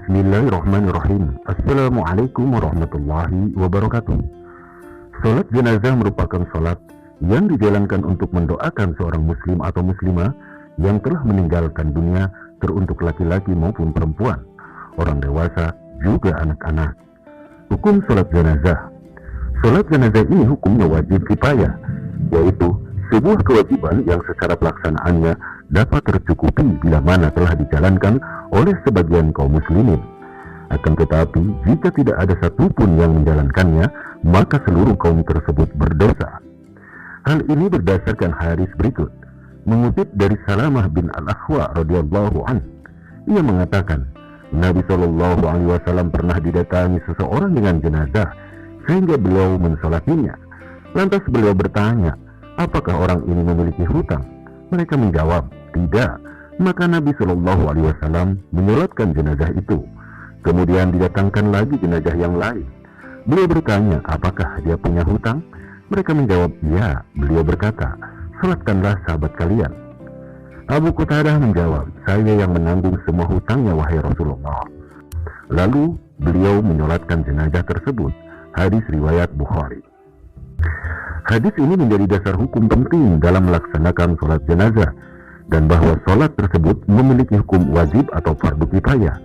Bismillahirrahmanirrahim. Assalamualaikum warahmatullahi wabarakatuh. Salat jenazah merupakan salat yang dijalankan untuk mendoakan seorang muslim atau muslimah yang telah meninggalkan dunia, teruntuk laki-laki maupun perempuan, orang dewasa, juga anak-anak. Hukum salat jenazah. Salat jenazah ini hukumnya wajib kifayah, yaitu sebuah kewajiban yang secara pelaksanaannya dapat tercukupi bila mana telah dijalankan oleh sebagian kaum muslimin. Akan tetapi, jika tidak ada satupun yang menjalankannya, maka seluruh kaum tersebut berdosa. Hal ini berdasarkan hadis berikut. Mengutip dari Salamah bin Al-Akhwa radhiyallahu anhu, ia mengatakan, Nabi Shallallahu Alaihi Wasallam pernah didatangi seseorang dengan jenazah sehingga beliau mensolatinya. Lantas beliau bertanya, apakah orang ini memiliki hutang? Mereka menjawab, tidak. Maka Nabi Shallallahu Alaihi Wasallam menyolatkan jenazah itu. Kemudian didatangkan lagi jenazah yang lain. Beliau bertanya, apakah dia punya hutang? Mereka menjawab, ya. Beliau berkata, salatkanlah sahabat kalian. Abu Qatadah menjawab, saya yang menanggung semua hutangnya wahai Rasulullah. Lalu beliau menyolatkan jenazah tersebut. Hadis riwayat Bukhari. Hadis ini menjadi dasar hukum penting dalam melaksanakan sholat jenazah, dan bahwa sholat tersebut memiliki hukum wajib atau fardu kifayah.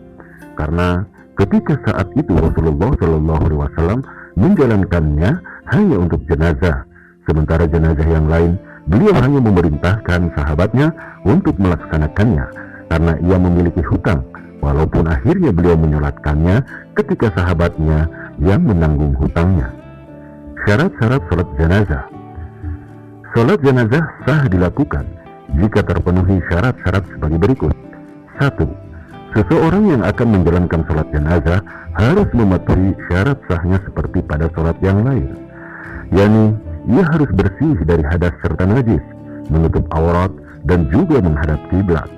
Karena ketika saat itu Rasulullah SAW menjalankannya hanya untuk jenazah, sementara jenazah yang lain beliau hanya memerintahkan sahabatnya untuk melaksanakannya karena ia memiliki hutang, walaupun akhirnya beliau menyolatkannya ketika sahabatnya yang menanggung hutangnya. Syarat-syarat sholat jenazah. Sholat jenazah sah dilakukan jika terpenuhi syarat-syarat sebagai berikut. 1. Seseorang yang akan menjalankan sholat jenazah harus mematuhi syarat sahnya seperti pada sholat yang lain, yakni ia harus bersih dari hadas serta najis, menutup aurat, dan juga menghadap kiblat.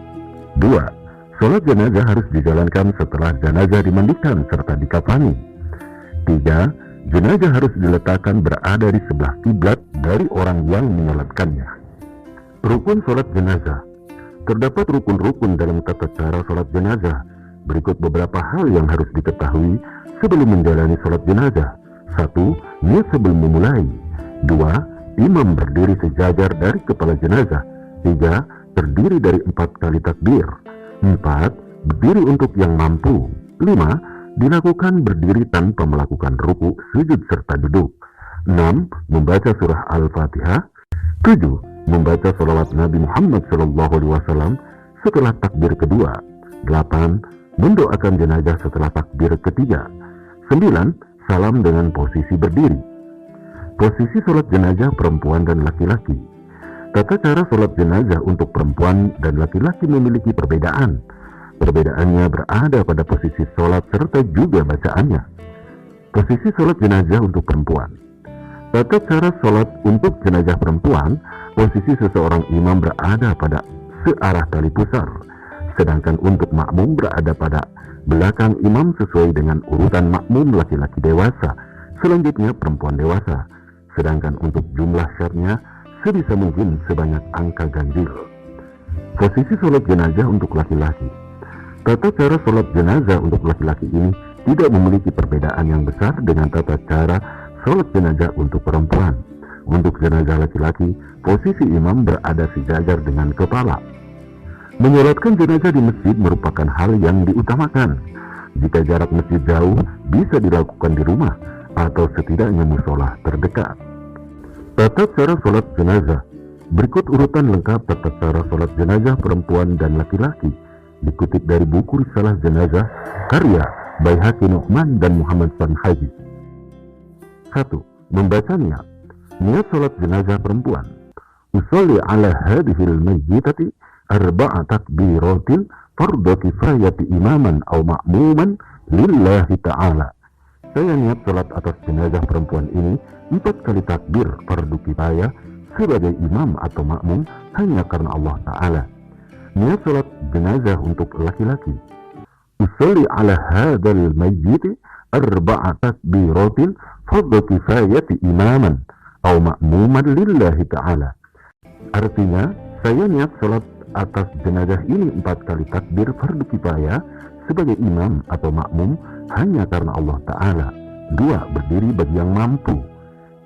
2. Sholat jenazah harus dijalankan setelah jenazah dimandikan serta dikafani. 3. Jenazah harus diletakkan berada di sebelah kiblat dari orang yang menyolatkannya. Rukun sholat jenazah. Terdapat rukun-rukun dalam tata cara sholat jenazah. Berikut beberapa hal yang harus diketahui sebelum menjalani sholat jenazah. 1. Niat sebelum memulai. 2. Imam berdiri sejajar dari kepala jenazah. 3. Terdiri dari 4 kali takbir. 4. Berdiri untuk yang mampu. 5. Dilakukan berdiri tanpa melakukan ruku, sujud, serta duduk. 6. Membaca surah Al-Fatihah. 7. Membaca salawat Nabi Muhammad SAW setelah takbir kedua. 8. Mendoakan jenazah setelah takbir ketiga. 9. Salam dengan posisi berdiri. Posisi sholat jenazah perempuan dan laki-laki. Tata cara sholat jenazah untuk perempuan dan laki-laki memiliki perbedaan. Perbedaannya berada pada posisi sholat serta juga bacaannya. Posisi sholat jenazah untuk perempuan. Tata cara sholat untuk jenazah perempuan, posisi seseorang imam berada pada searah tali pusar, sedangkan untuk makmum berada pada belakang imam sesuai dengan urutan makmum laki-laki dewasa, selanjutnya perempuan dewasa, sedangkan untuk jumlah syaratnya sebisa mungkin sebanyak angka ganjil. Posisi sholat jenazah untuk laki-laki. Tata cara sholat jenazah untuk laki-laki ini tidak memiliki perbedaan yang besar dengan tata cara sholat jenazah untuk perempuan. Untuk jenazah laki-laki, posisi imam berada sejajar dengan kepala. Menyolatkan jenazah di masjid merupakan hal yang diutamakan. Jika jarak masjid jauh, bisa dilakukan di rumah atau setidaknya musola terdekat. Tata cara sholat jenazah. Berikut urutan lengkap tata cara sholat jenazah perempuan dan laki-laki, dikutip dari buku Risalah Jenazah karya Baihaqi Nu'man dan Muhammad Sanhaji. 1. Membaca niat. Niat sholat jenazah perempuan. Usolli ala hadhil mayyitati arba'a takbiratin fardu kifayati imaman aw ma'muman lillahi ta'ala. Saya niat sholat atas jenazah perempuan ini 4 kali takbir fardu kifayah sebagai imam atau makmum hanya karena Allah Ta'ala. Niat sholat jenazah untuk laki-laki. Usolli ala hadzal mayyiti arba'a takbiratin fardu kifayati imaman atau ma'muman lillahi ta'ala. Artinya, saya niat sholat atas jenazah ini 4 kali takbir fardu kifayah sebagai imam atau makmum hanya karena Allah Ta'ala. 2. Berdiri bagi yang mampu.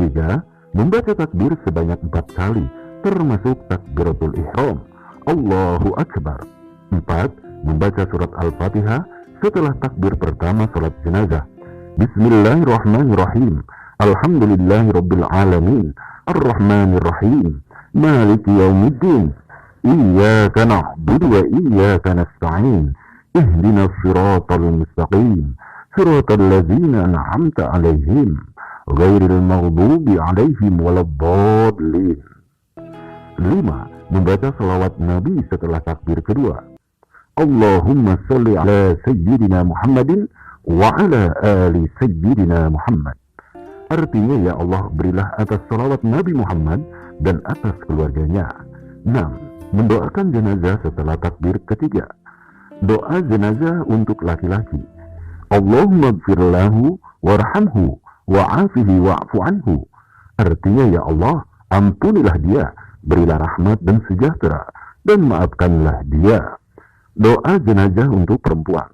3. Membaca takbir sebanyak 4 kali termasuk takbiratul ihram, Allahu Akbar. 4. Membaca surat Al-Fatihah setelah takbir pertama salat jenazah. Bismillahirrahmanirrahim. Alhamdulillahirabbil alamin. Ar-Rahmanirrahim. Maliki yaumiddin. Iyyaka na'budu wa iyyaka nasta'in. Ihdinas siratal mustaqim. Siratal ladzina an'amta 'alaihim ghairil maghdubi 'alaihim waladdallin. 5. Membaca salawat Nabi setelah takbir kedua. Allahumma salli ala sayyidina Muhammadin wa ala ali sayyidina Muhammad. Artinya, ya Allah, berilah atas salawat Nabi Muhammad dan atas keluarganya. 6. Mendoakan jenazah setelah takbir ketiga. Doa jenazah untuk laki-laki. Allahumma gfir lahu warhamhu wa'afihi wa'fu anhu. Artinya, ya Allah, ampunilah dia, berilah rahmat dan sejahtera, dan maafkanlah dia. Doa jenazah untuk perempuan.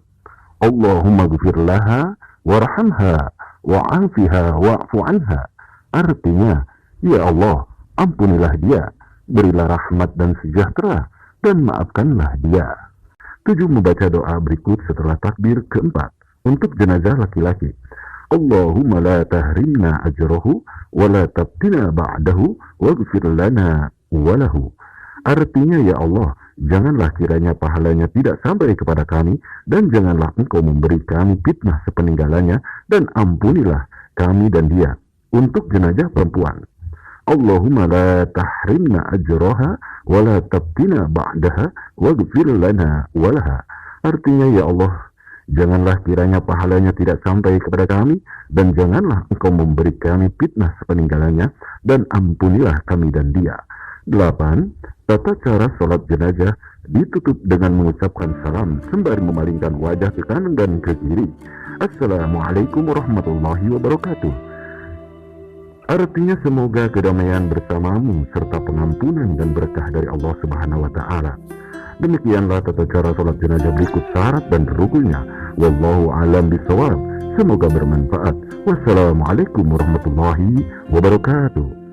Allahumma gfir laha warhamha wa'afiha wa'fu anha. Artinya, ya Allah, ampunilah dia, berilah rahmat dan sejahtera, dan maafkanlah dia. 7. Membaca doa berikut setelah takbir keempat untuk jenazah laki-laki. Allahumma la tahrimna ajrahu wa la tabtina ba'dahu waghfir lana walahu. Artinya, ya Allah, janganlah kiranya pahalanya tidak sampai kepada kami, dan janganlah engkau memberi kami fitnah sepeninggalannya, dan ampunilah kami dan dia. Untuk jenazah perempuan. Allahumma la tahrimna ajraha wa la tabtina ba'daha waghfir lana walaha. Artinya, ya Allah, janganlah kiranya pahalanya tidak sampai kepada kami, dan janganlah engkau memberi kami fitnah sepeninggalannya, dan ampunilah kami dan dia. 8. Tata cara sholat jenazah ditutup dengan mengucapkan salam sembari memalingkan wajah ke kanan dan ke kiri. Assalamualaikum warahmatullahi wabarakatuh. Artinya, semoga kedamaian bersamamu serta pengampunan dan berkah dari Allah Subhanahu wa Ta'ala. Demikianlah tata cara sholat jenazah berikut syarat dan rukunnya. Wallahu a'lam bishawab. Semoga bermanfaat. Wassalamualaikum warahmatullahi wabarakatuh.